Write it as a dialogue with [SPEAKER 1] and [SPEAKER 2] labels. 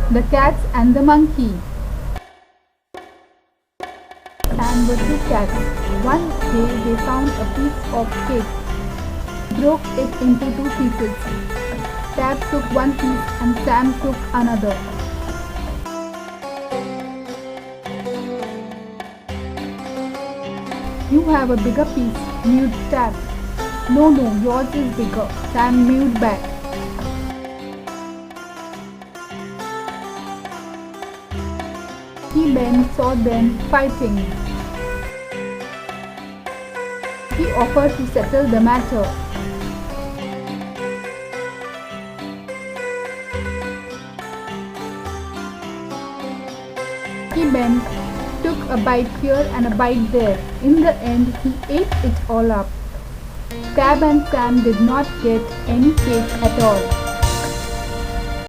[SPEAKER 1] The Cats and the Monkey. Sam were two cats. One day they found a piece of cake, broke it into two pieces. Tab took one piece and Sam took another. You have a bigger piece, mewed Tab. No, no, yours is bigger, Sam mewed back. He Ben saw them fighting. He offered to settle the matter. He Ben took a bite here and a bite there. In the end, he ate it all up. Tab and Sam did not get any cake at all.